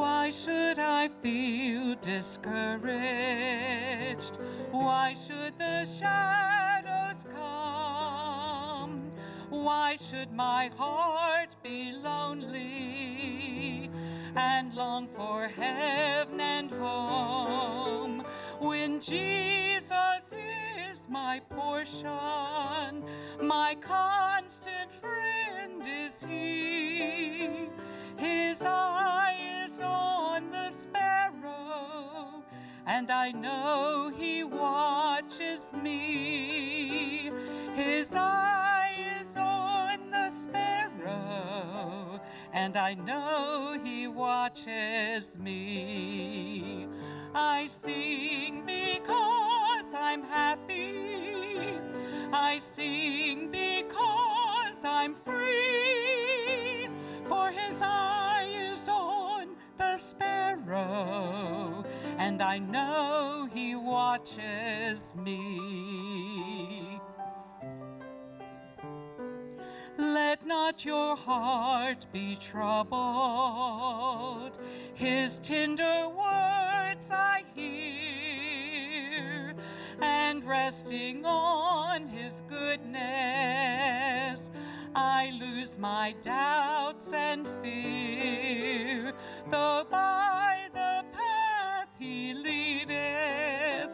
Why should I feel discouraged? Why should the shadows come? Why should my heart be lonely and long for heaven and home when Jesus is my portion, my constant friend is He. His eye is on the sparrow, and I know He watches me. His eye is on the sparrow, and I know He watches me. I sing because I'm happy. I sing because I'm free. For His eye is on the sparrow, and I know He watches me. Let not your heart be troubled. His tender words I hear, and resting on His goodness, I lose my doubts and fear. Though by the path He leadeth,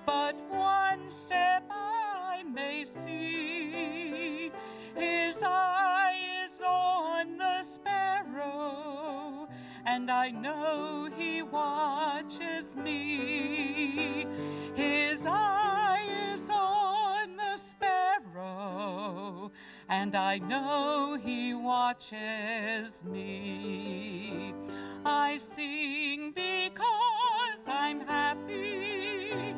but one step I may see. His eye is on the sparrow, and I know He watches me. His eye is on the sparrow, and I know He watches me. I sing because I'm happy.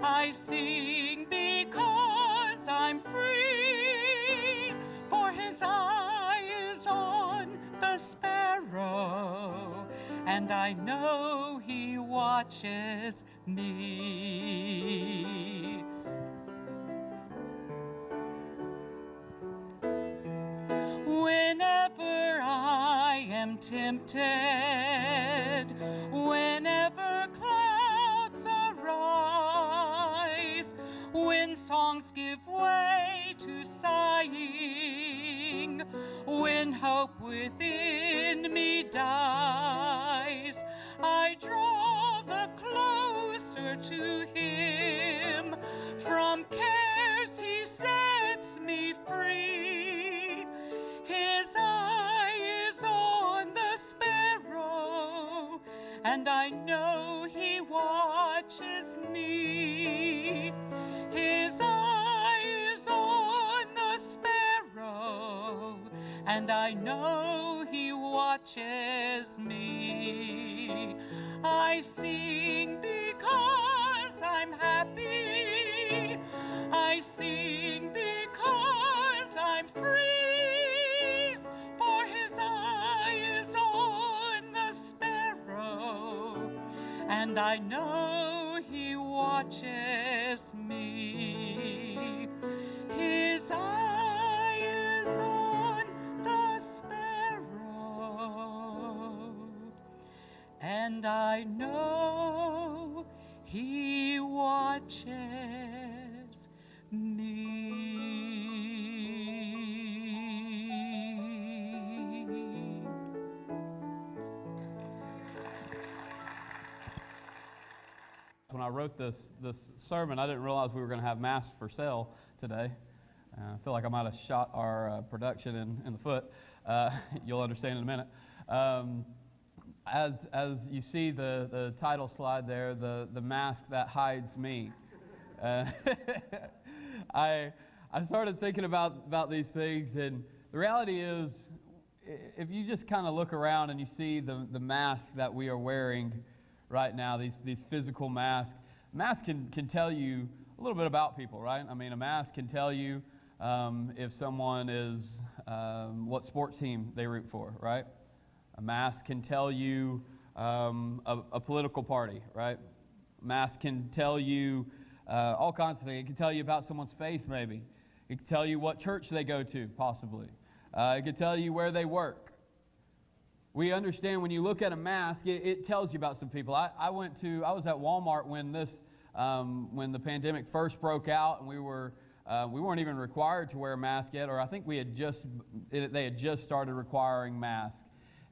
I sing because I'm free. For His eye is on the sparrow, and I know He watches me. Whenever I am tempted, whenever clouds arise, when songs give way to sighing, when hope within me dies, I draw the closer to Him. From cares He sets me free. His eye is on the sparrow, and I know He watches me. His eye is on the sparrow, and I know He watches me. I sing because I'm happy. I sing because I'm free. For His eye is on the sparrow, and I know He watches me. His eye is on the sparrow, and I know He watches me. When I wrote this sermon, I didn't realize we were going to have masks for sale today. I feel like I might have shot our production in the foot. You'll understand in a minute. As you see the title slide there, the mask that hides me. I started thinking about these things, and the reality is, if you just kind of look around and you see the mask that we are wearing right now, these physical masks. Masks can tell you a little bit about people, right? I mean, a mask can tell you if someone is, what sports team they root for, right? A mask can tell you a political party, right? A mask can tell you all kinds of things. It can tell you about someone's faith, maybe. It can tell you what church they go to, possibly. It can tell you where they work. We understand when you look at a mask, it tells you about some people. I was at Walmart when when the pandemic first broke out, and we weren't even required to wear a mask yet, or I think they had just started requiring masks.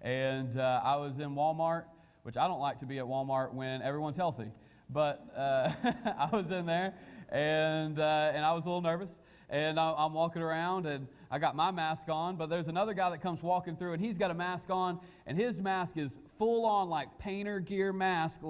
And I was in Walmart, which I don't like to be at Walmart when everyone's healthy, but I was in there, and I was a little nervous. And I'm walking around, and I got my mask on, but there's another guy that comes walking through, and he's got a mask on, and his mask is full on like painter gear mask.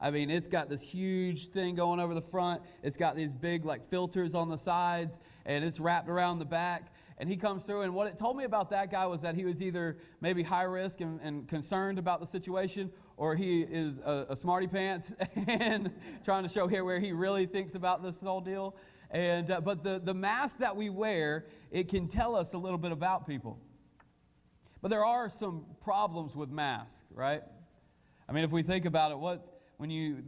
It's got this huge thing going over the front. It's got these big like filters on the sides, and it's wrapped around the back. And he comes through, and what it told me about that guy was that he was either maybe high risk and concerned about the situation, or he is a smarty pants and trying to show here where he really thinks about this whole deal. And but the mask that we wear, it can tell us a little bit about people. But there are some problems with masks, right? I mean, if we think about it,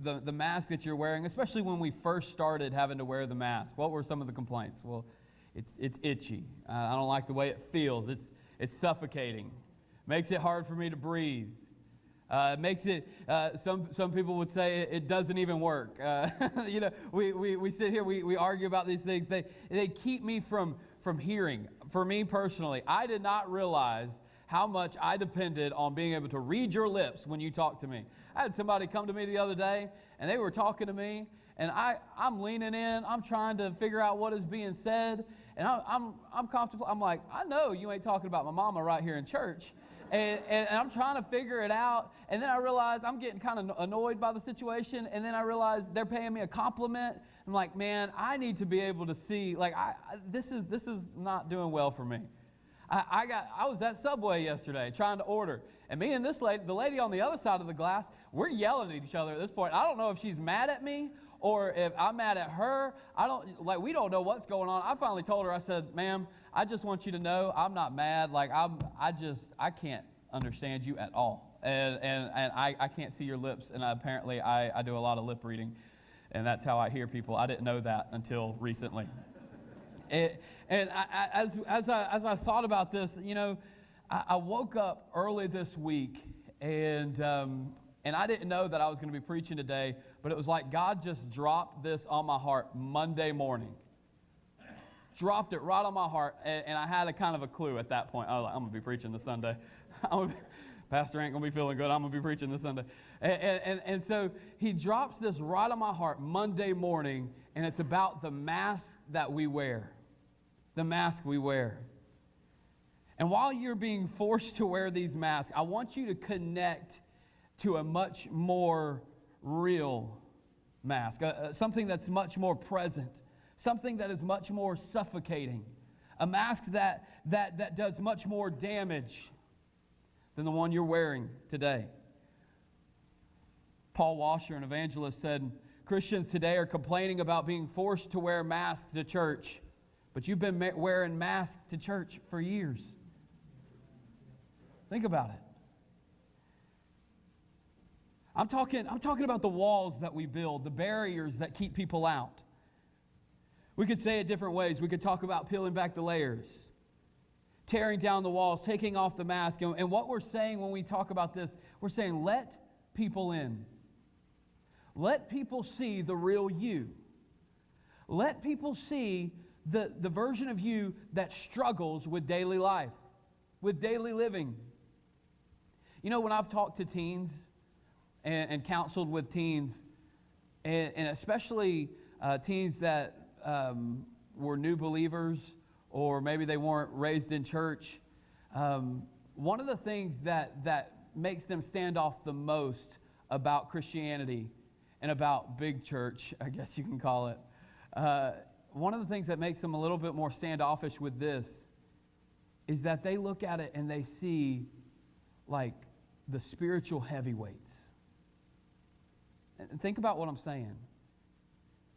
the mask that you're wearing, especially when we first started having to wear the mask, what were some of the complaints? Well, it's itchy. I don't like the way it feels. It's suffocating. Makes it hard for me to breathe. Makes it, some people would say it doesn't even work. We sit here, we argue about these things. They keep me from hearing. For me personally, I did not realize how much I depended on being able to read your lips when you talk to me. I had somebody come to me the other day, and they were talking to me, and I'm leaning in, I'm trying to figure out what is being said, and I'm comfortable. I'm like, I know you ain't talking about my mama right here in church. And I'm trying to figure it out, and then I realize I'm getting kind of annoyed by the situation, and then I realize they're paying me a compliment. I'm like, man, I need to be able to see, this is not doing well for me. I was at Subway yesterday trying to order, and me and this lady, the lady on the other side of the glass, we're yelling at each other at this point. I don't know if she's mad at me or if I'm mad at her. We don't know what's going on. I finally told her, I said, ma'am, I just want you to know I'm not mad. I can't understand you at all. And I can't see your lips. And apparently I do a lot of lip reading. And that's how I hear people. I didn't know that until recently. As I thought about this, I woke up early this week, and I didn't know that I was going to be preaching today, but it was like God just dropped this on my heart Monday morning. Dropped it right on my heart, and I had a kind of a clue at that point. I was like, I'm going to be preaching this Sunday. Pastor ain't going to be feeling good. I'm going to be preaching this Sunday. And so he drops this right on my heart Monday morning, and it's about the mask that we wear. The mask we wear. And while you're being forced to wear these masks, I want you to connect to a much more real mask, something that's much more present, something that is much more suffocating, a mask that does much more damage than the one you're wearing today. Paul Washer, an evangelist, said, Christians today are complaining about being forced to wear masks to church, but you've been wearing masks to church for years. Think about it. I'm talking about the walls that we build, the barriers that keep people out. We could say it different ways. We could talk about peeling back the layers, tearing down the walls, taking off the mask. And what we're saying when we talk about this, we're saying let people in. Let people see the real you. Let people see the version of you that struggles with daily life, with daily living. When I've talked to teens and counseled with teens, and especially teens that were new believers, or maybe they weren't raised in church, one of the things that makes them stand off the most about Christianity and about big church, I guess you can call it, one of the things that makes them a little bit more standoffish with this is that they look at it and they see like the spiritual heavyweights. And think about what I'm saying.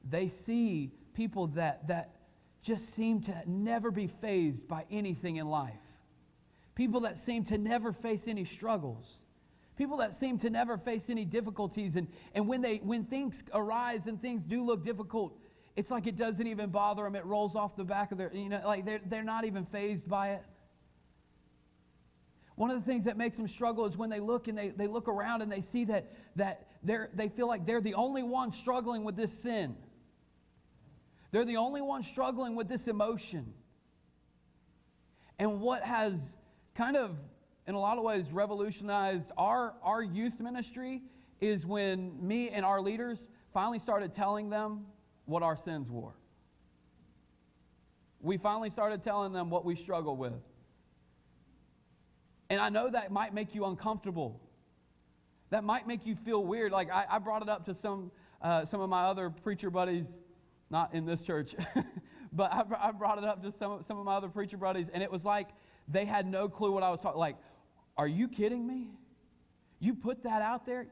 They see people that just seem to never be fazed by anything in life. People that seem to never face any struggles. People that seem to never face any difficulties. And when things arise and things do look difficult, it's like it doesn't even bother them. It rolls off the back of their, they're not even fazed by it. One of the things that makes them struggle is when they look and they look around and they see that they feel like they're the only one struggling with this sin. They're the only one struggling with this emotion. And what has kind of, in a lot of ways, revolutionized our youth ministry is when me and our leaders finally started telling them what our sins were. We finally started telling them what we struggle with. And I know that might make you uncomfortable. That might make you feel weird. Like I brought it up to some of my other preacher buddies, not in this church, but I brought it up to some of my other preacher buddies, and it was like they had no clue what I was talking. Like, are you kidding me? You put that out there?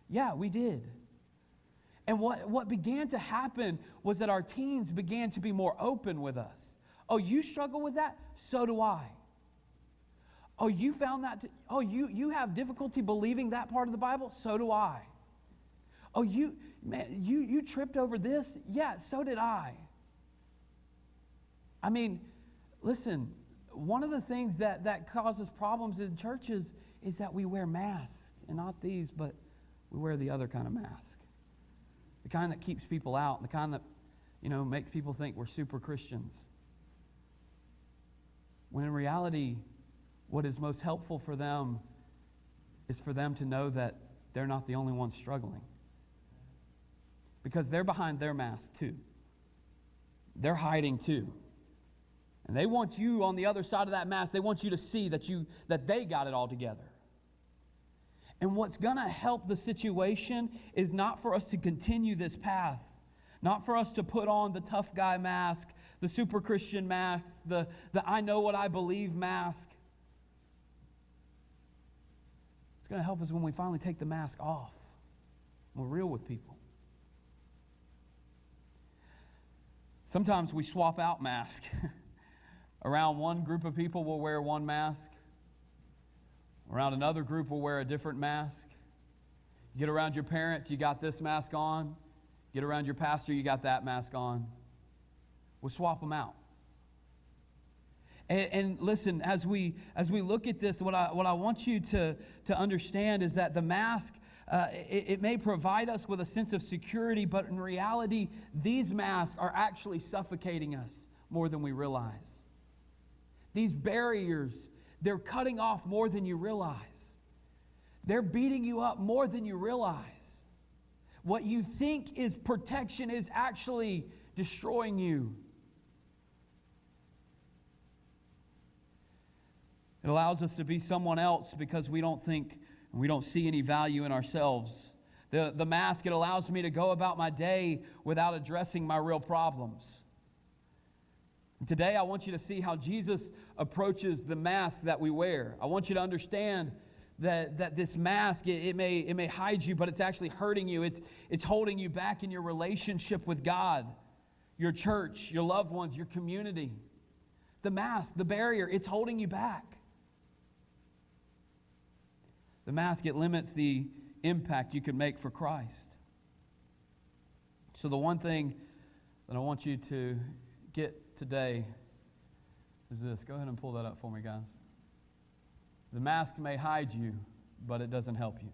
Yeah, we did. And what began to happen was that our teens began to be more open with us. Oh, you struggle with that? So do I. Oh, you found that? You have difficulty believing that part of the Bible? So do I. Oh, you tripped over this? Yeah, so did I. I mean, listen, one of the things that causes problems in churches is that we wear masks, and not these, but we wear the other kind of mask. The kind that keeps people out, the kind that, makes people think we're super Christians. When in reality, what is most helpful for them is for them to know that they're not the only ones struggling. Because they're behind their mask too. They're hiding too. And they want you on the other side of that mask. They want you to see that they got it all together. And what's going to help the situation is not for us to continue this path. Not for us to put on the tough guy mask, the super Christian mask, the I know what I believe mask. It's going to help us when we finally take the mask off. We're real with people. Sometimes we swap out masks. Around one group of people, we'll wear one mask. Around another group, we'll wear a different mask. You get around your parents, you got this mask on. Get around your pastor, you got that mask on. We'll swap them out. And listen, as we look at this, what I want you to understand is that the mask, it may provide us with a sense of security, but in reality, these masks are actually suffocating us more than we realize. These barriers, they're cutting off more than you realize. They're beating you up more than you realize. What you think is protection is actually destroying you. It allows us to be someone else because we don't see any value in ourselves. The mask, it allows me to go about my day without addressing my real problems. Today, I want you to see how Jesus approaches the mask that we wear. I want you to understand that this mask, it may hide you, but it's actually hurting you. It's holding you back in your relationship with God, your church, your loved ones, your community. The mask, the barrier, it's holding you back. The mask, it limits the impact you can make for Christ. So the one thing that I want you to get today is this. Go ahead and pull that up for me, guys. The mask may hide you, but it doesn't help you.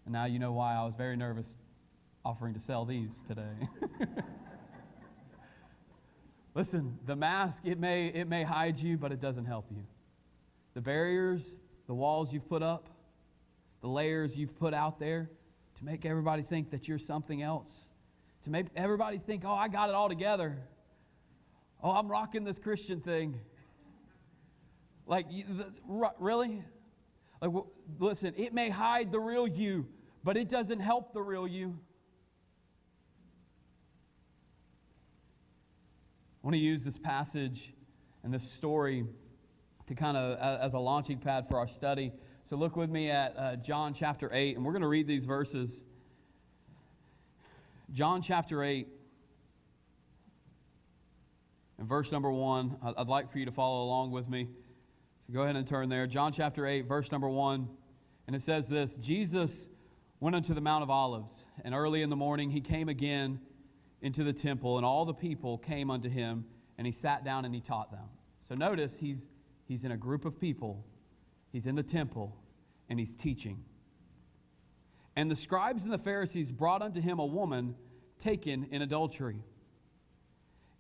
And now you know why I was very nervous offering to sell these today. Listen, the mask, it may hide you, but it doesn't help you. The barriers, the walls you've put up, the layers you've put out there to make everybody think that you're something else, to make everybody think, oh, I got it all together. Oh, I'm rocking this Christian thing. Like, really? Like, listen, it may hide the real you, but it doesn't help the real you. I want to use this passage and this story to kind of as a launching pad for our study. So look with me at John chapter 8, and we're going to read these verses. John chapter 8, and verse number 1. I'd like for you to follow along with me. So go ahead and turn there. John chapter 8, verse number 1. And it says this: Jesus went unto the Mount of Olives, and early in the morning he came again into the temple, and all the people came unto him, and he sat down and he taught them. So notice, he's He's in a group of people. He's in the temple, and he's teaching. And the scribes and the Pharisees brought unto him a woman taken in adultery.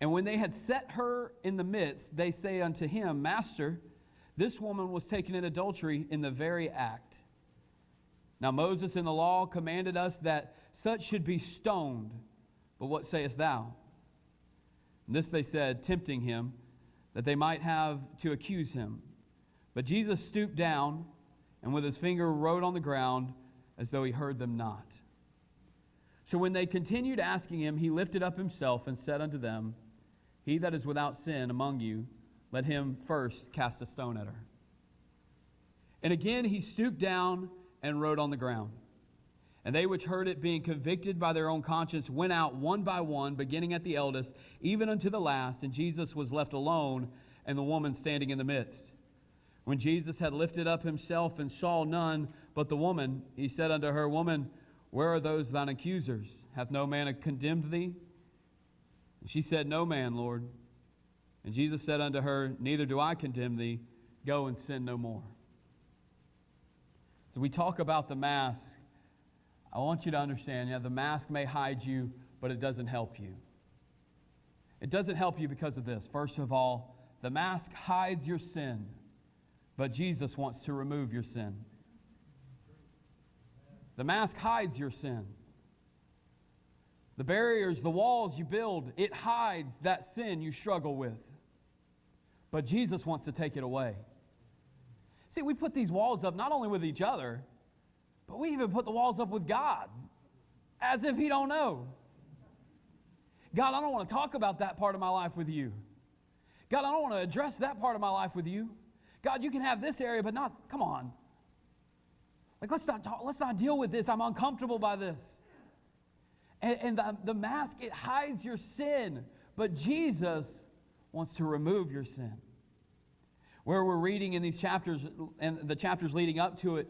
And when they had set her in the midst, they say unto him, Master, this woman was taken in adultery in the very act. Now Moses in the law commanded us that such should be stoned. But what sayest thou? And this they said, tempting him, that they might have to accuse him. But Jesus stooped down, and with his finger wrote on the ground, as though he heard them not. So when they continued asking him, he lifted up himself and said unto them, He that is without sin among you, let him first cast a stone at her. And again he stooped down and wrote on the ground. And they which heard it, being convicted by their own conscience, went out one by one, beginning at the eldest, even unto the last. And Jesus was left alone, and the woman standing in the midst. When Jesus had lifted up himself and saw none but the woman, he said unto her, Woman, where are those thine accusers? Hath no man condemned thee? And she said, No man, Lord. And Jesus said unto her, Neither do I condemn thee. Go and sin no more. So we talk about the mask. I want you to understand, the mask may hide you, but it doesn't help you. It doesn't help you because of this. First of all, the mask hides your sin, but Jesus wants to remove your sin. The mask hides your sin. The barriers, the walls you build, it hides that sin you struggle with. But Jesus wants to take it away. See, we put these walls up not only with each other, but we even put the walls up with God, as if he don't know. God, I don't want to talk about that part of my life with you. God, I don't want to address that part of my life with you. God, you can have this area, but not, come on. Like, let's not deal with this. I'm uncomfortable by this. And the mask, it hides your sin, but Jesus wants to remove your sin. Where we're reading in these chapters, and the chapters leading up to it,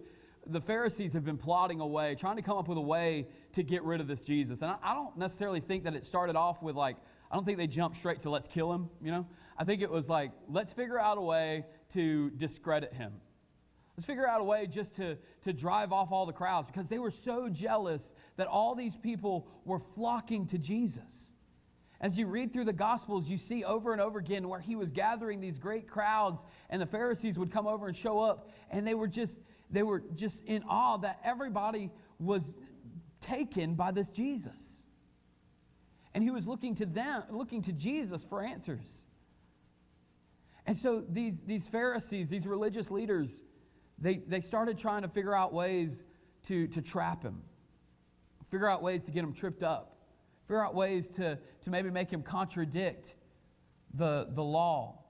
the Pharisees have been plotting away, trying to come up with a way to get rid of this Jesus. And I don't necessarily think that it started off with I don't think they jumped straight to let's kill him, I think it was let's figure out a way to discredit him. Let's figure out a way just to drive off all the crowds, because they were so jealous that all these people were flocking to Jesus. As you read through the Gospels, you see over and over again where he was gathering these great crowds, and the Pharisees would come over and show up, and they were just in awe that everybody was taken by this Jesus. And he was looking to Jesus for answers. And so these Pharisees, these religious leaders, they started trying to figure out ways to trap him, figure out ways to get him tripped up, figure out ways to maybe make him contradict the law,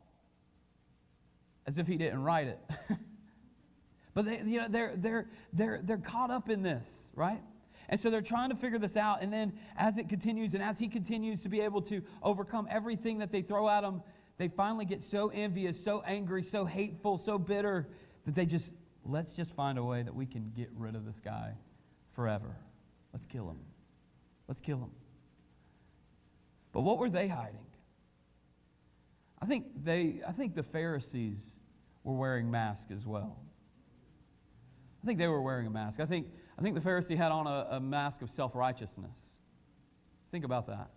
as if he didn't write it. But they're caught up in this, right? And so they're trying to figure this out. And then as it continues, and as he continues to be able to overcome everything that they throw at him, they finally get so envious, so angry, so hateful, so bitter, that let's just find a way that we can get rid of this guy forever. Let's kill him. Let's kill him. But what were they hiding? I think the Pharisees were wearing masks as well. I think they were wearing a mask. I think the Pharisee had on a mask of self-righteousness. Think about that.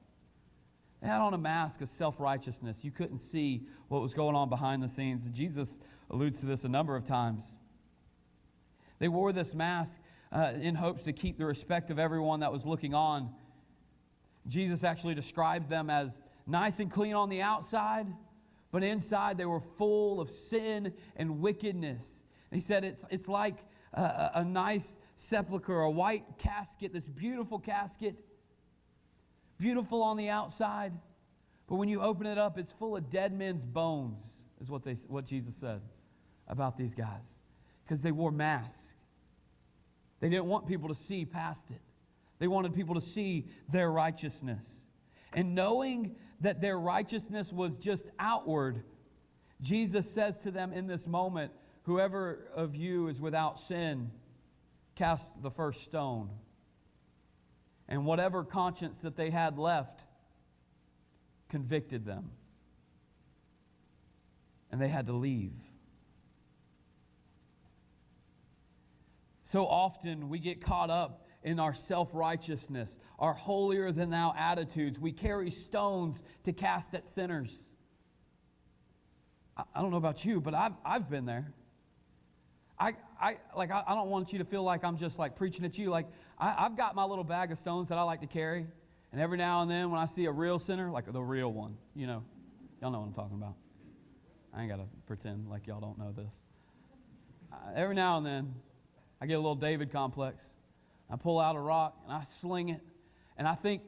They had on a mask of self-righteousness. You couldn't see what was going on behind the scenes. Jesus alludes to this a number of times. They wore this mask in hopes to keep the respect of everyone that was looking on. Jesus actually described them as nice and clean on the outside, but inside they were full of sin and wickedness. And he said it's like a nice sepulcher, a white casket, this beautiful casket, beautiful on the outside, but when you open it up, it's full of dead men's bones, is what Jesus said about these guys, because they wore masks. They didn't want people to see past it. They wanted people to see their righteousness. And knowing that their righteousness was just outward, Jesus says to them in this moment, whoever of you is without sin, cast the first stone. And whatever conscience that they had left convicted them. And they had to leave. So often we get caught up in our self-righteousness, our holier-than-thou attitudes. We carry stones to cast at sinners. I don't know about you, but I've been there. I don't want you to feel like I'm just like preaching at you. Like I've got my little bag of stones that I like to carry, and every now and then when I see a real sinner, like the real one, y'all know what I'm talking about. I ain't got to pretend like y'all don't know this. Every now and then, I get a little David complex. I pull out a rock and I sling it, and I think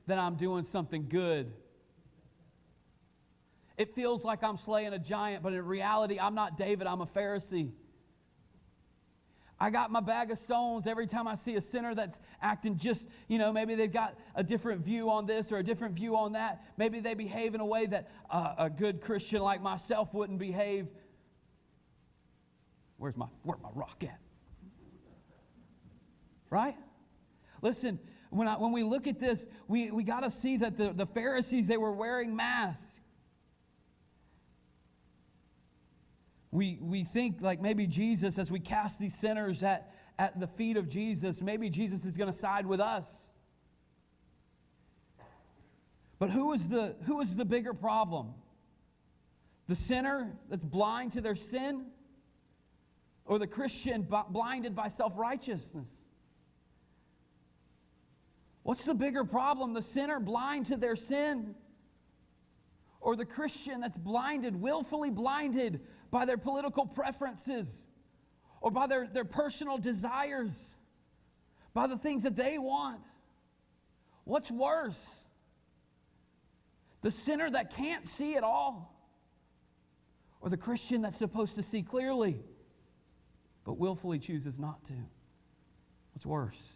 that I'm doing something good. It feels like I'm slaying a giant, but in reality, I'm not David, I'm a Pharisee. I got my bag of stones every time I see a sinner that's acting just, maybe they've got a different view on this or a different view on that. Maybe they behave in a way that a good Christian like myself wouldn't behave. Where's my rock at? Right? Listen, when we look at this, we got to see that the Pharisees, they were wearing masks. We think like maybe Jesus, as we cast these sinners at the feet of Jesus, maybe Jesus is going to side with us. But who is the bigger problem? The sinner that's blind to their sin, or the Christian blinded by self-righteousness? What's the bigger problem? The sinner blind to their sin, or the Christian that's blinded, willfully blinded by their political preferences, or by their personal desires, by the things that they want? What's worse? The sinner that can't see at all, or the Christian that's supposed to see clearly, but willfully chooses not to? What's worse?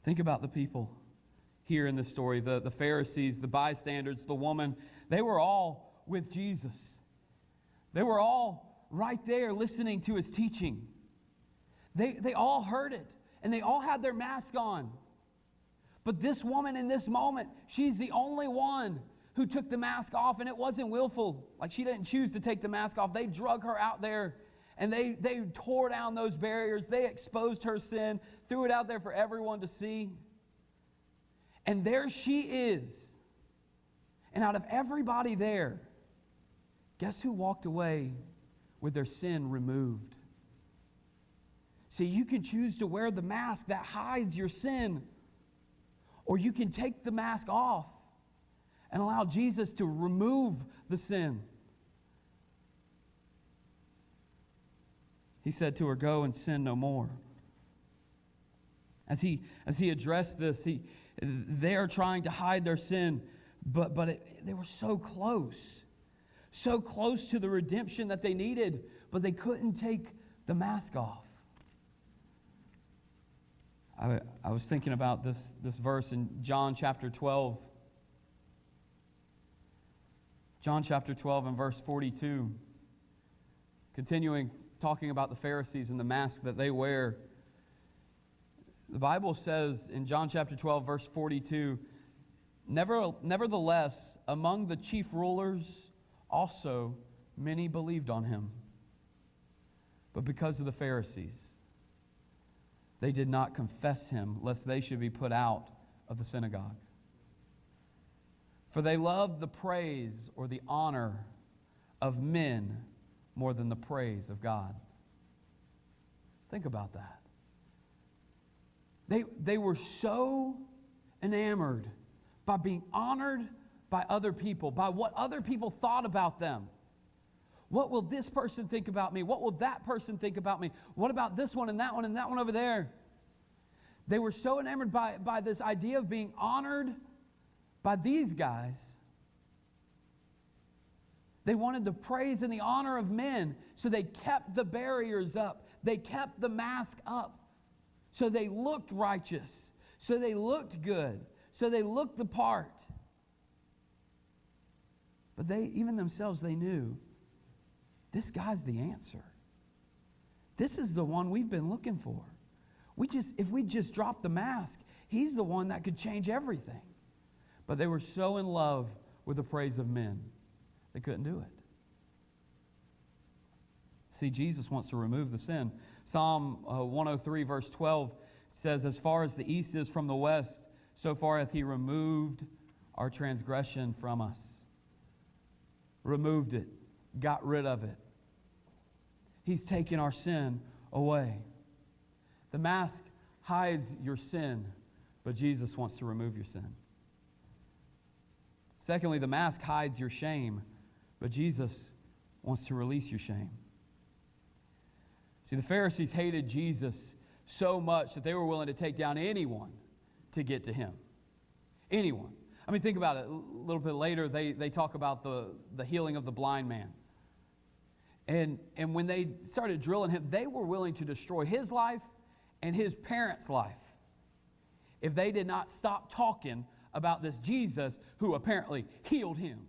Think about the people here in this story, the Pharisees, the bystanders, the woman. They were all with Jesus. They were all right there listening to his teaching. They all heard it, and they all had their mask on. But this woman in this moment, she's the only one who took the mask off, and it wasn't willful. Like, she didn't choose to take the mask off. They drug her out there, and they tore down those barriers. They exposed her sin, threw it out there for everyone to see. And there she is. And out of everybody there, guess who walked away with their sin removed? See, you can choose to wear the mask that hides your sin, or you can take the mask off and allow Jesus to remove the sin. He said to her, "Go and sin no more." As he addressed this, they are trying to hide their sin, but they were so close to the redemption that they needed, but they couldn't take the mask off. I was thinking about this verse in John chapter 12. John chapter 12 and verse 42. Continuing talking about the Pharisees and the mask that they wear. The Bible says in John chapter 12, verse 42, "Nevertheless, among the chief rulers also many believed on him. But because of the Pharisees, they did not confess him, lest they should be put out of the synagogue. For they loved the praise or the honor of men more than the praise of God." Think about that. They were so enamored by being honored by other people, by what other people thought about them. What will this person think about me? What will that person think about me? What about this one and that one over there? They were so enamored by this idea of being honored by these guys. They wanted the praise and the honor of men, so they kept the barriers up. They kept the mask up. So they looked righteous. So they looked good. So they looked the part. But even themselves, they knew, this guy's the answer. This is the one we've been looking for. If we just drop the mask, he's the one that could change everything. But they were so in love with the praise of men, they couldn't do it. See, Jesus wants to remove the sin. Psalm 103 verse 12 says, as far as the east is from the west, so far hath he removed our transgression from us. Removed it. Got rid of it. He's taken our sin away. The mask hides your sin, but Jesus wants to remove your sin. Secondly, the mask hides your shame, but Jesus wants to release your shame. See, the Pharisees hated Jesus so much that they were willing to take down anyone to get to him. Anyone. I mean, think about it. A little bit later, they talk about the healing of the blind man. And when they started drilling him, they were willing to destroy his life and his parents' life if they did not stop talking about this Jesus who apparently healed him.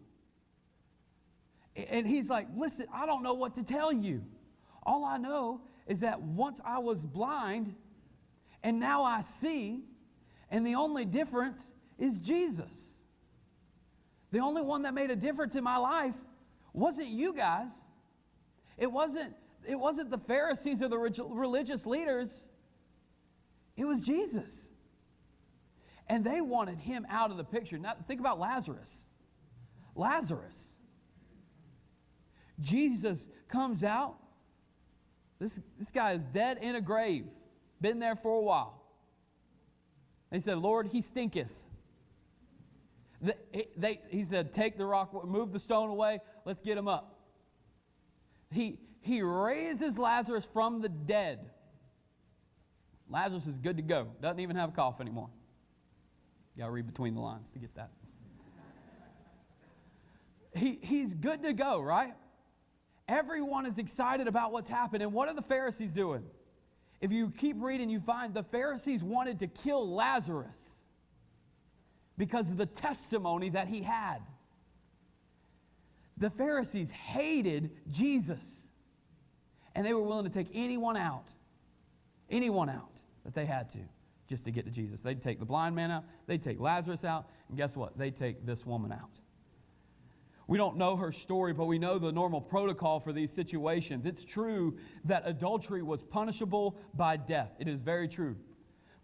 And he's like, listen, I don't know what to tell you. All I know is that once I was blind and now I see, and the only difference is Jesus. The only one that made a difference in my life wasn't you guys. It wasn't the Pharisees or the religious leaders. It was Jesus. And they wanted him out of the picture. Now think about Lazarus. Lazarus. Jesus comes out. This guy is dead in a grave. Been there for a while. They said, Lord, he stinketh. He said, take the rock, move the stone away, let's get him up. He raises Lazarus from the dead. Lazarus is good to go. Doesn't even have a cough anymore. You got to read between the lines to get that. He's good to go, right? Everyone is excited about what's happened. And what are the Pharisees doing? If you keep reading, you find the Pharisees wanted to kill Lazarus because of the testimony that he had. The Pharisees hated Jesus. And they were willing to take anyone out that they had to, just to get to Jesus. They'd take the blind man out, they'd take Lazarus out, and guess what? They'd take this woman out. We don't know her story, but we know the normal protocol for these situations. It's true that adultery was punishable by death. It is very true.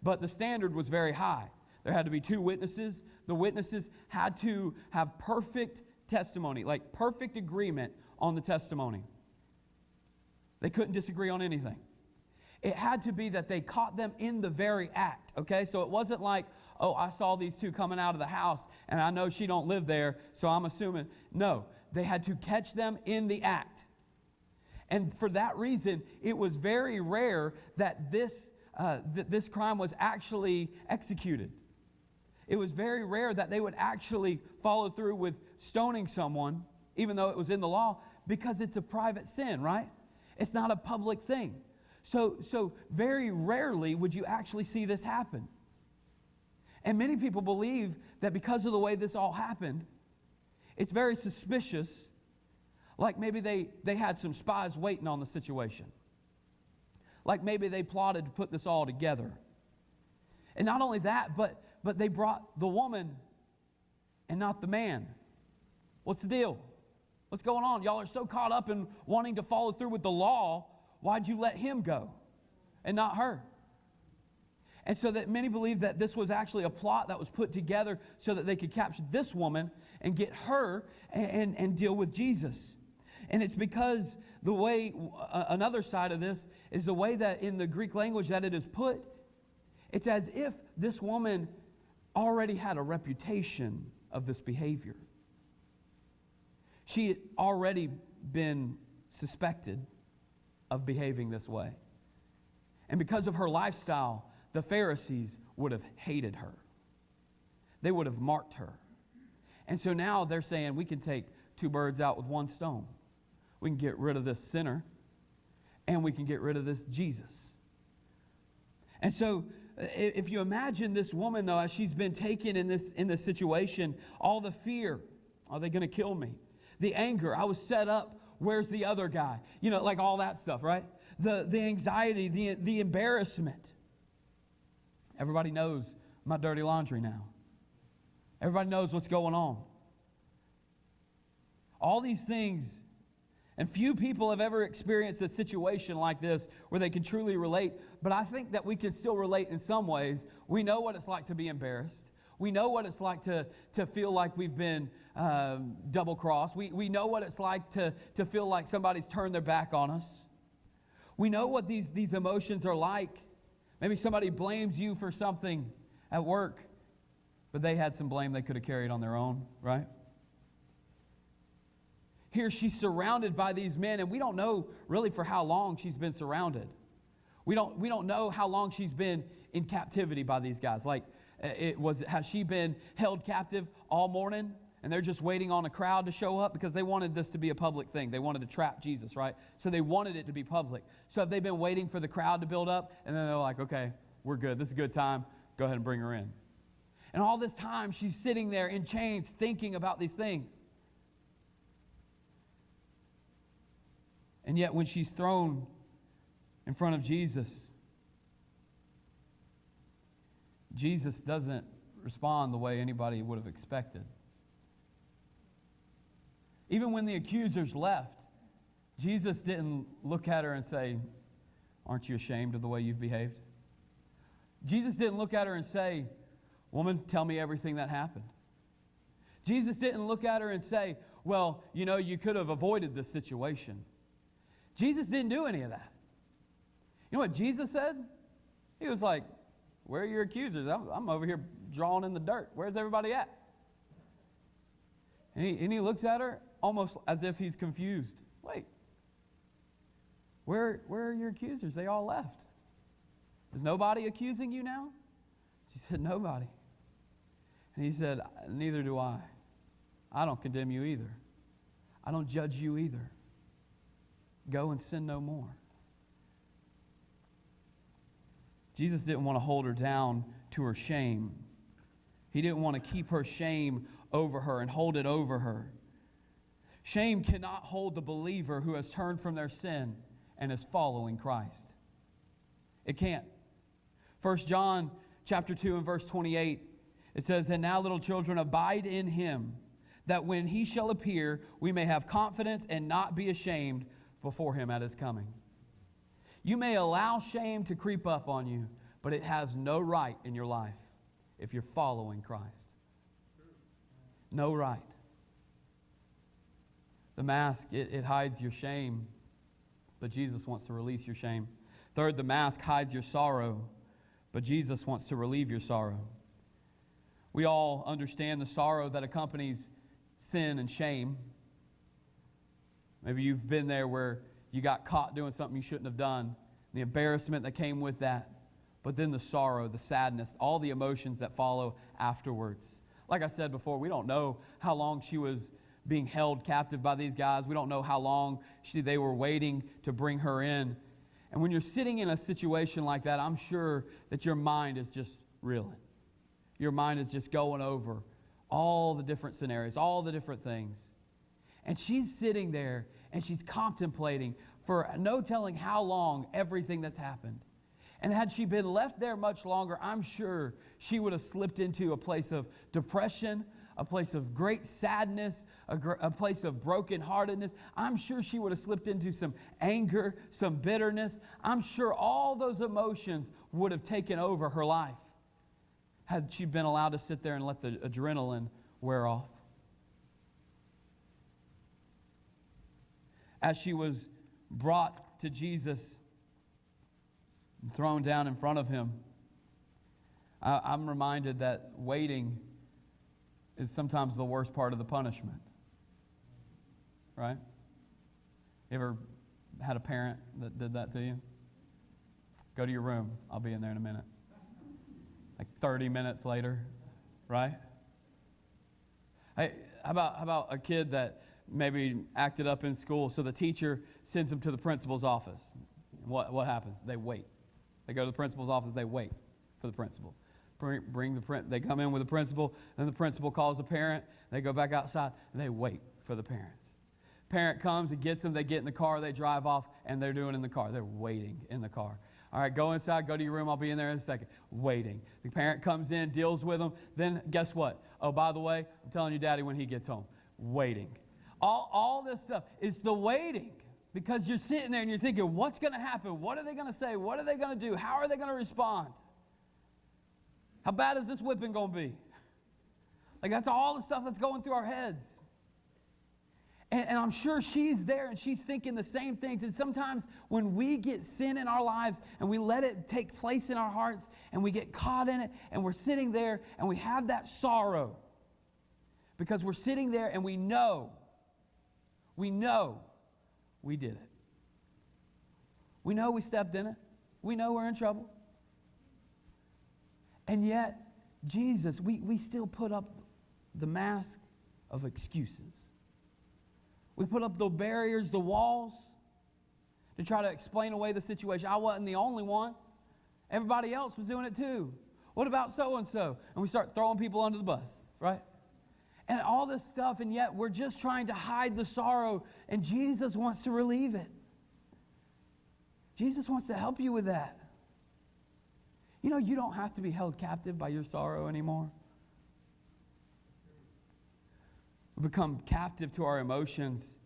But the standard was very high. There had to be 2 witnesses. The witnesses had to have perfect testimony, like perfect agreement on the testimony. They couldn't disagree on anything. It had to be that they caught them in the very act, okay? So it wasn't like, oh, I saw these 2 coming out of the house, and I know she don't live there, so I'm assuming. No, they had to catch them in the act. And for that reason, it was very rare that this crime was actually executed. It was very rare that they would actually follow through with stoning someone, even though it was in the law, because it's a private sin, right? It's not a public thing. So very rarely would you actually see this happen. And many people believe that because of the way this all happened, it's very suspicious, like maybe they had some spies waiting on the situation. Like maybe they plotted to put this all together. And not only that, but they brought the woman and not the man. What's the deal? What's going on? Y'all are so caught up in wanting to follow through with the law. Why'd you let him go and not her? And so that many believe that this was actually a plot that was put together so that they could capture this woman and get her and deal with Jesus. And it's because the way, another side of this is the way that in the Greek language that it is put, it's as if this woman already had a reputation of this behavior. She had already been suspected of behaving this way. And because of her lifestyle, the Pharisees would have hated her. They would have marked her. And so now they're saying we can take 2 birds out with 1 stone. We can get rid of this sinner, and we can get rid of this Jesus. And so if you imagine this woman, though, as she's been taken in this situation, all the fear, are they going to kill me? The anger, I was set up, where's the other guy? You know, like all that stuff, right? The anxiety, the embarrassment. Everybody knows my dirty laundry now. Everybody knows what's going on. All these things, And few people have ever experienced a situation like this where they can truly relate, but I think that we can still relate in some ways. We know what it's like to be embarrassed. We know what it's like to feel like we've been double-crossed. We know what it's like to feel like somebody's turned their back on us. We know what these emotions are like. Maybe somebody blames you for something at work, but they had some blame they could have carried on their own, right? Here she's surrounded by these men, and we don't know really for how long she's been surrounded. We don't know how long she's been in captivity by these guys. Like, has she been held captive all morning, and they're just waiting on a crowd to show up because they wanted this to be a public thing. They wanted to trap Jesus, right? So they wanted it to be public. So have they been waiting for the crowd to build up, and then they're like, okay, we're good. This is a good time. Go ahead and bring her in. And all this time, she's sitting there in chains thinking about these things. And yet when she's thrown in front of Jesus, Jesus doesn't respond the way anybody would have expected. Even when the accusers left, Jesus didn't look at her and say, aren't you ashamed of the way you've behaved? Jesus didn't look at her and say, woman, tell me everything that happened. Jesus didn't look at her and say, well, you could have avoided this situation. Jesus didn't do any of that. You know what Jesus said? He was like, where are your accusers? I'm over here drawing in the dirt. Where's everybody at? And he looks at her almost as if he's confused. Wait, where are your accusers? They all left. Is nobody accusing you now? She said, nobody. And he said, neither do I. I don't condemn you either. I don't judge you either. Go and sin no more. Jesus didn't want to hold her down to her shame. He didn't want to keep her shame over her and hold it over her. Shame cannot hold the believer who has turned from their sin and is following Christ. It can't. 1 John chapter 2 and verse 28, it says, and now little children, abide in him, that when he shall appear, we may have confidence and not be ashamed before him at his coming. You may allow shame to creep up on you, but it has no right in your life if you're following Christ. No right. The mask, it hides your shame, but Jesus wants to release your shame. Third, the mask hides your sorrow, but Jesus wants to relieve your sorrow. We all understand the sorrow that accompanies sin and shame. Maybe you've been there where you got caught doing something you shouldn't have done, the embarrassment that came with that, but then the sorrow, the sadness, all the emotions that follow afterwards. Like I said before, we don't know how long she was being held captive by these guys. We don't know how long they were waiting to bring her in. And when you're sitting in a situation like that, I'm sure that your mind is just reeling. Your mind is just going over all the different scenarios, all the different things. And she's sitting there and she's contemplating for no telling how long everything that's happened. And had she been left there much longer, I'm sure she would have slipped into a place of depression, a place of great sadness, a place of brokenheartedness. I'm sure she would have slipped into some anger, some bitterness. I'm sure all those emotions would have taken over her life had she been allowed to sit there and let the adrenaline wear off. As she was brought to Jesus and thrown down in front of him, I'm reminded that waiting is sometimes the worst part of the punishment. Right? You ever had a parent that did that to you? Go to your room. I'll be in there in a minute. Like 30 minutes later, right? Hey, how about a kid that maybe acted up in school, so the teacher sends him to the principal's office? What happens? They wait. They go to the principal's office, they wait for the principal. They come in with the principal, then the principal calls the parent, they go back outside, and they wait for the parents. Parent comes and gets them, they get in the car, they drive off, and they're doing it in the car. They're waiting in the car. All right, go inside, go to your room, I'll be in there in a second. Waiting. The parent comes in, deals with them, then guess what? Oh, by the way, I'm telling you, Daddy, when he gets home. Waiting. All this stuff. It's the waiting. Because you're sitting there and you're thinking, what's going to happen? What are they going to say? What are they going to do? How are they going to respond? How bad is this whipping going to be? Like, that's all the stuff that's going through our heads. And I'm sure she's there and she's thinking the same things. And sometimes when we get sin in our lives and we let it take place in our hearts and we get caught in it and we're sitting there and we have that sorrow because we're sitting there and we know we did it. We know we stepped in it. We know we're in trouble. And yet, Jesus, we still put up the mask of excuses. We put up the barriers, the walls, to try to explain away the situation. I wasn't the only one. Everybody else was doing it too. What about so-and-so? And we start throwing people under the bus, right? And all this stuff, and yet we're just trying to hide the sorrow, and Jesus wants to relieve it. Jesus wants to help you with that. You know, you don't have to be held captive by your sorrow anymore. We become captive to our emotions.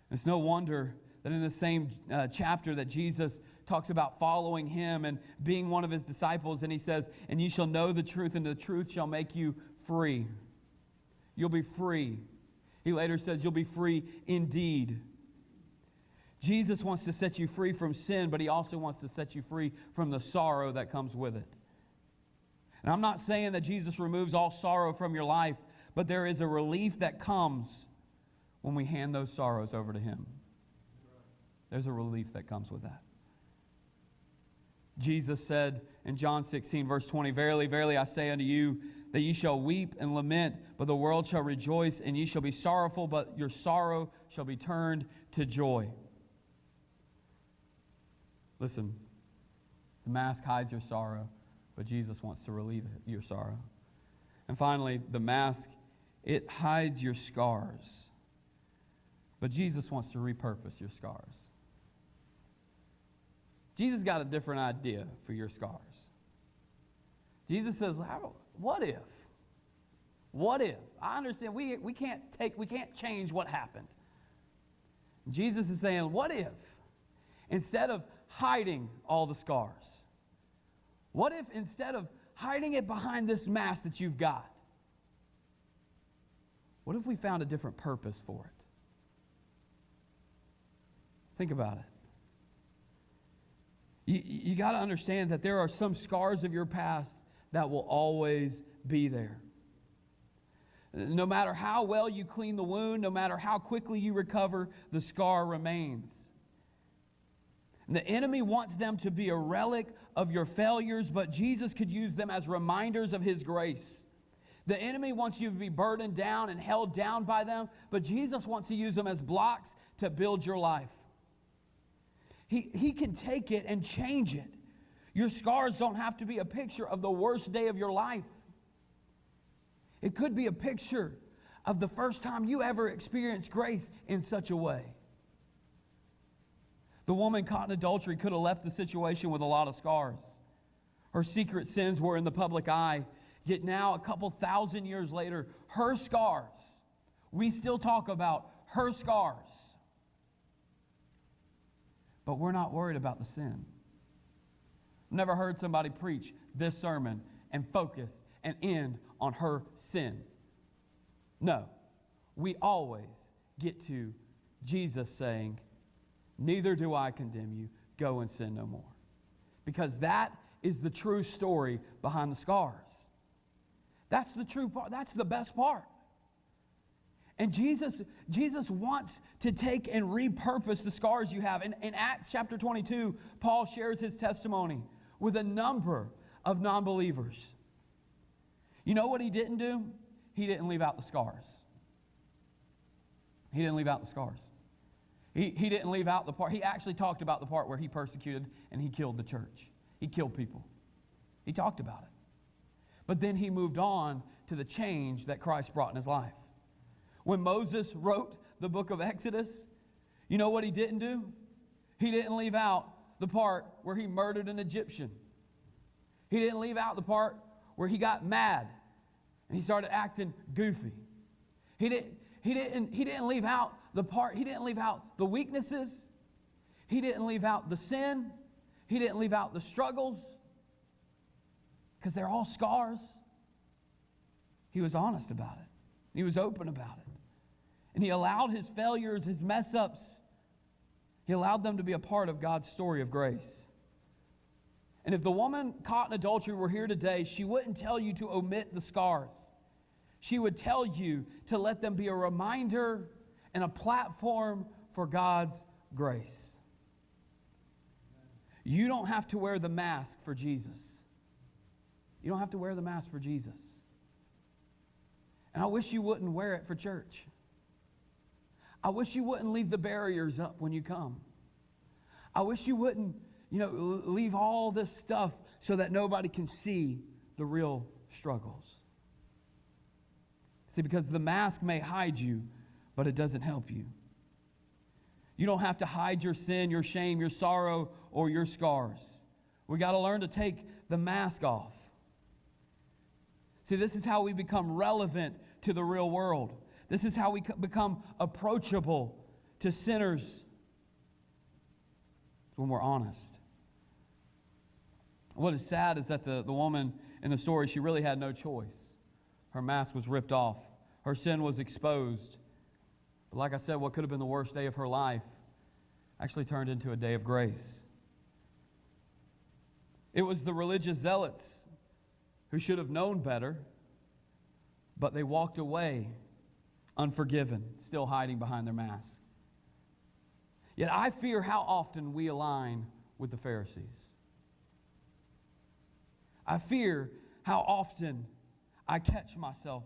It's no wonder that in the same chapter that Jesus talks about following him and being one of his disciples, and he says, and you shall know the truth, and the truth shall make you free. You'll be free. He later says, you'll be free indeed. Jesus wants to set you free from sin, but he also wants to set you free from the sorrow that comes with it. And I'm not saying that Jesus removes all sorrow from your life, but there is a relief that comes when we hand those sorrows over to him. There's a relief that comes with that. Jesus said in John 16, verse 20, verily, verily, I say unto you, that ye shall weep and lament, but the world shall rejoice, and ye shall be sorrowful, but your sorrow shall be turned to joy. Listen, the mask hides your sorrow, but Jesus wants to relieve your sorrow. And finally, the mask, it hides your scars, but Jesus wants to repurpose your scars. Jesus got a different idea for your scars. Jesus says, what if? What if? I understand we can't change what happened. Jesus is saying, what if? Instead of hiding all the scars, what if instead of hiding it behind this mask that you've got, what if we found a different purpose for it? Think about it. You got to understand that there are some scars of your past that will always be there. No matter how well you clean the wound, no matter how quickly you recover, the scar remains. And the enemy wants them to be a relic of your failures, but Jesus could use them as reminders of his grace. The enemy wants you to be burdened down and held down by them, but Jesus wants to use them as blocks to build your life. He can take it and change it. Your scars don't have to be a picture of the worst day of your life. It could be a picture of the first time you ever experienced grace in such a way. The woman caught in adultery could have left the situation with a lot of scars. Her secret sins were in the public eye, yet now, a couple thousand years later, her scars, we still talk about her scars. But we're not worried about the sin. I've never heard somebody preach this sermon and focus and end on her sin. No, we always get to Jesus saying, neither do I condemn you, go and sin no more. Because that is the true story behind the scars. That's the true part. That's the best part. And Jesus wants to take and repurpose the scars you have. In Acts chapter 22, Paul shares his testimony with a number of non-believers. You know what he didn't do? He didn't leave out the scars. He didn't leave out the scars. He didn't leave out the part. He actually talked about the part where he persecuted and he killed the church. He killed people. He talked about it. But then he moved on to the change that Christ brought in his life. When Moses wrote the book of Exodus, you know what he didn't do? He didn't leave out the part where he murdered an Egyptian. He didn't leave out the part where he got mad and he started acting goofy. he didn't leave out the part, he didn't leave out the weaknesses. He didn't leave out the sin. He didn't leave out the struggles, because they're all scars. He was honest about it. He was open about it. And he allowed his failures, his mess ups, he allowed them to be a part of God's story of grace. And if the woman caught in adultery were here today, she wouldn't tell you to omit the scars. She would tell you to let them be a reminder and a platform for God's grace. You don't have to wear the mask for Jesus. You don't have to wear the mask for Jesus. And I wish you wouldn't wear it for church. I wish you wouldn't leave the barriers up when you come. I wish you wouldn't, leave all this stuff so that nobody can see the real struggles. See, because the mask may hide you, but it doesn't help you. You don't have to hide your sin, your shame, your sorrow, or your scars. We got to learn to take the mask off. See, this is how we become relevant to the real world. This is how we become approachable to sinners when we're honest. What is sad is that the woman in the story, she really had no choice. Her mask was ripped off. Her sin was exposed. But like I said, what could have been the worst day of her life actually turned into a day of grace. It was the religious zealots who should have known better, but they walked away unforgiven, still hiding behind their mask. Yet I fear how often we align with the Pharisees. I fear how often I catch myself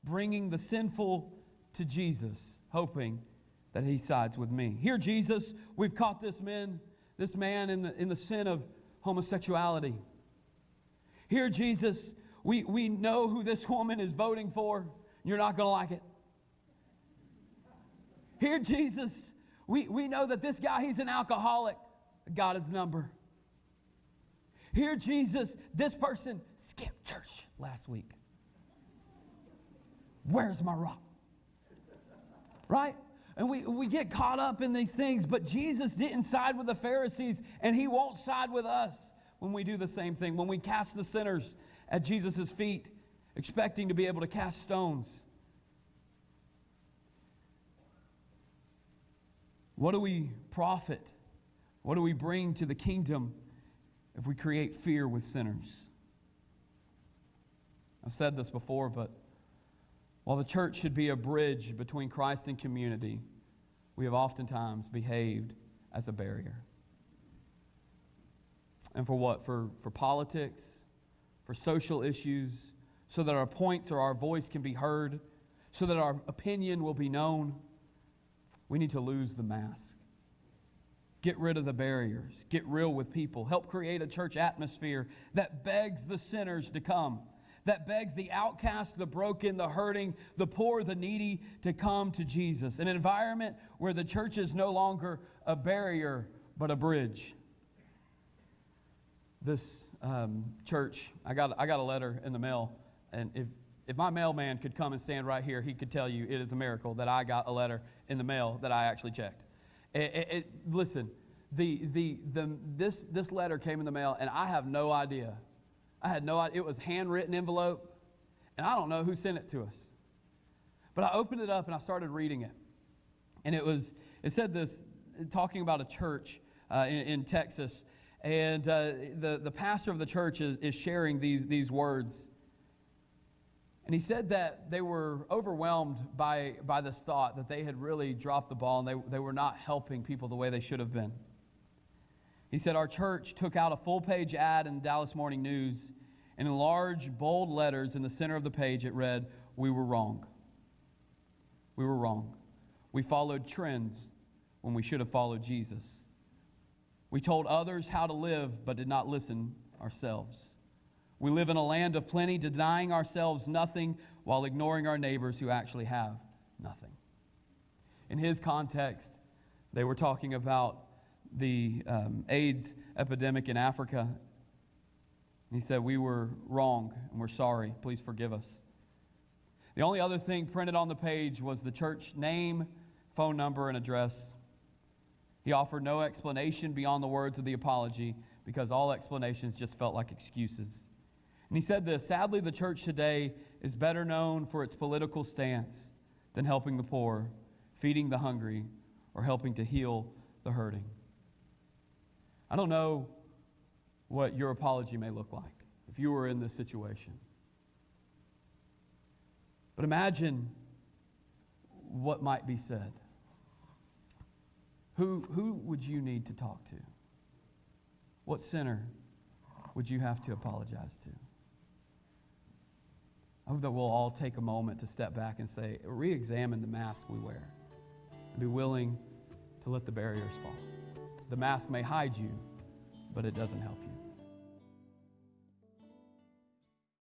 bringing the sinful to Jesus, hoping that he sides with me. Here, Jesus, we've caught this man in the sin of homosexuality. Here, Jesus, we know who this woman is voting for. You're not going to like it. Here, Jesus, we know that this guy, he's an alcoholic. Got his number. Here, Jesus, this person skipped church last week. Where's my rock? Right? And we get caught up in these things, but Jesus didn't side with the Pharisees, and he won't side with us when we do the same thing, when we cast the sinners at Jesus' feet, expecting to be able to cast stones. What do we profit? What do we bring to the kingdom if we create fear with sinners? I've said this before, but while the church should be a bridge between Christ and community, we have oftentimes behaved as a barrier. And for what? For politics, for social issues, so that our points or our voice can be heard, so that our opinion will be known. We need to lose the mask. Get rid of the barriers. Get real with people. Help create a church atmosphere that begs the sinners to come, that begs the outcast, the broken, the hurting, the poor, the needy to come to Jesus. An environment where the church is no longer a barrier, but a bridge. This church, I got a letter in the mail, and if my mailman could come and stand right here, he could tell you it is a miracle that I got a letter in the mail that I actually checked. Listen, this letter came in the mail, and I have no idea. I had no idea. It was handwritten envelope, and I don't know who sent it to us. But I opened it up and I started reading it, and it said this, talking about a church in Texas, and the pastor of the church is sharing these words. And he said that they were overwhelmed by this thought that they had really dropped the ball and they were not helping people the way they should have been. He said, our church took out a full-page ad in the Dallas Morning News, and in large, bold letters in the center of the page it read, "We were wrong. We were wrong. We followed trends when we should have followed Jesus. We told others how to live but did not listen ourselves. We live in a land of plenty, denying ourselves nothing while ignoring our neighbors who actually have nothing." In his context, they were talking about the AIDS epidemic in Africa. He said, "We were wrong and we're sorry. Please forgive us." The only other thing printed on the page was the church name, phone number, and address. He offered no explanation beyond the words of the apology because all explanations just felt like excuses. And he said this, sadly, the church today is better known for its political stance than helping the poor, feeding the hungry, or helping to heal the hurting. I don't know what your apology may look like if you were in this situation. But imagine what might be said. Who would you need to talk to? What sinner would you have to apologize to? I hope that we'll all take a moment to step back and say, re-examine the mask we wear and be willing to let the barriers fall. The mask may hide you, but it doesn't help you.